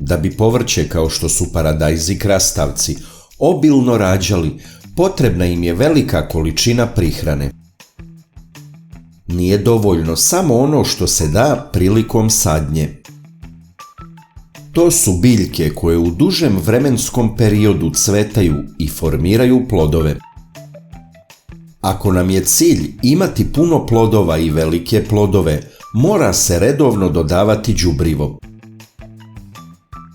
Da bi povrće kao što su paradajz i krastavci obilno rađali, potrebna im je velika količina prihrane. Nije dovoljno samo ono što se da prilikom sadnje. To su biljke koje u dužem vremenskom periodu cvetaju i formiraju plodove. Ako nam je cilj imati puno plodova i velike plodove, mora se redovno dodavati đubrivo.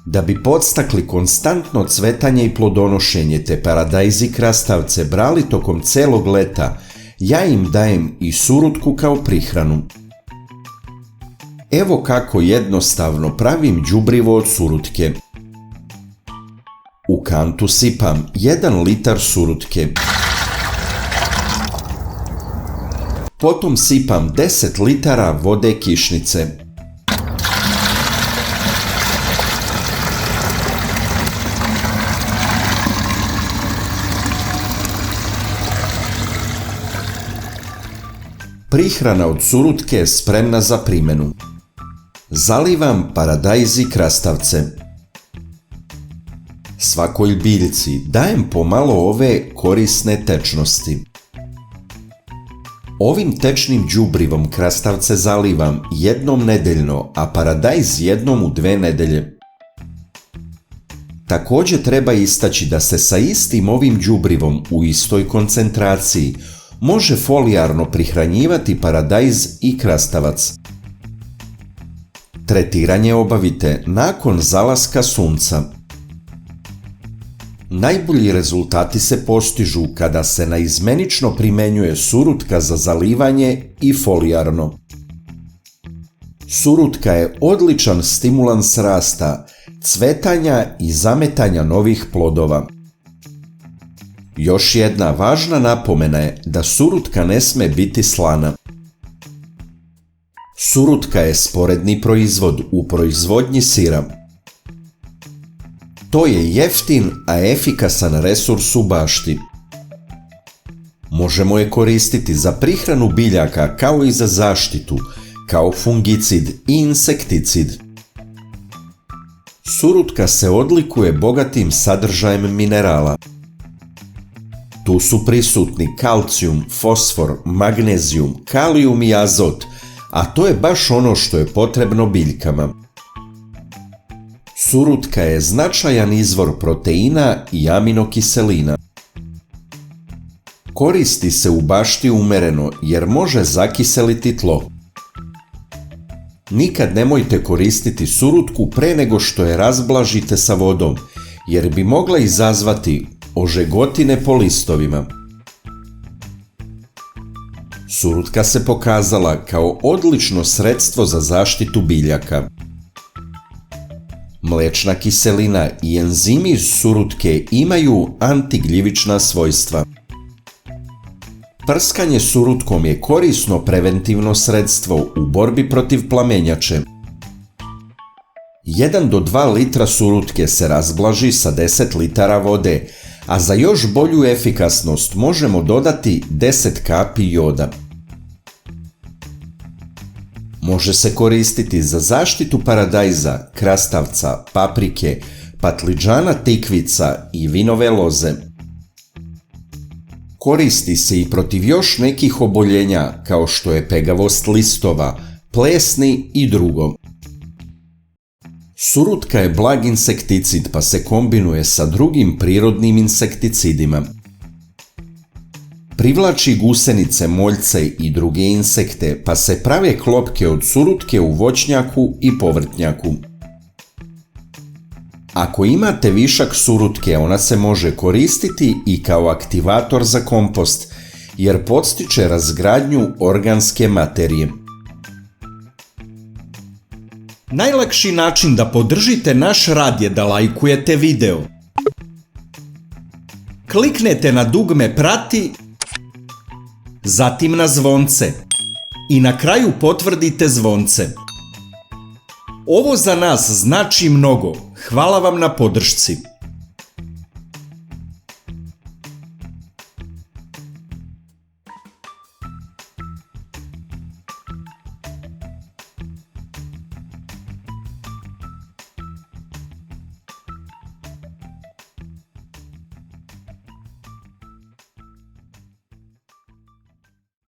Da bi podstakli konstantno cvetanje i plodonošenje te paradajz i krastavce brali tokom celog leta, ja im dajem i surutku kao prihranu. Evo kako jednostavno pravim đubrivo od surutke. U kantu sipam 1 litar surutke. Potom sipam 10 litara vode kišnice. Prihrana od surutke je spremna za primjenu. Zalivam paradajz i krastavce. Svakoj biljci dajem pomalo ove korisne tečnosti. Ovim tečnim đubrivom krastavce zalivam jednom nedeljno, a paradajz jednom u 2 nedelje. Također treba istaći da se sa istim ovim đubrivom u istoj koncentraciji može folijarno prihranjivati paradajz i krastavac. Tretiranje obavite nakon zalaska sunca. Najbolji rezultati se postižu kada se naizmenično primenjuje surutka za zalivanje i folijarno. Surutka je odličan stimulans rasta, cvetanja i zametanja novih plodova. Još jedna važna napomena je da surutka ne sme biti slana. Surutka je sporedni proizvod u proizvodnji sira. To je jeftin, a efikasan resurs u bašti. Možemo je koristiti za prihranu biljaka kao i za zaštitu, kao fungicid i insekticid. Surutka se odlikuje bogatim sadržajem minerala. Tu su prisutni kalcijum, fosfor, magnezijum, kalijum i azot, a to je baš ono što je potrebno biljkama. Surutka je značajan izvor proteina i aminokiselina. Koristi se u bašti umereno jer može zakiseliti tlo. Nikad nemojte koristiti surutku pre nego što je razblažite sa vodom, jer bi mogla izazvati ožegotine po listovima. Surutka se pokazala kao odlično sredstvo za zaštitu biljaka. Mlečna kiselina i enzimi iz surutke imaju antigljivična svojstva. Prskanje surutkom je korisno preventivno sredstvo u borbi protiv plamenjače. 1 do 2 litra surutke se razblaži sa 10 litara vode, a za još bolju efikasnost možemo dodati 10 kapi joda. Može se koristiti za zaštitu paradajza, krastavca, paprike, patliđana, tikvica i vinove loze. Koristi se i protiv još nekih oboljenja kao što je pegavost listova, plesni i drugo. Surutka je blag insekticid pa se kombinuje sa drugim prirodnim insekticidima. Privlači gusenice, moljce i druge insekte pa se prave klopke od surutke u voćnjaku i povrtnjaku. Ako imate višak surutke, ona se može koristiti i kao aktivator za kompost, jer podstiče razgradnju organske materije. Najlakši način da podržite naš rad je da lajkujete video. Kliknete na dugme prati, zatim na zvonce i na kraju potvrdite zvonce. Ovo za nas znači mnogo. Hvala vam na podršci.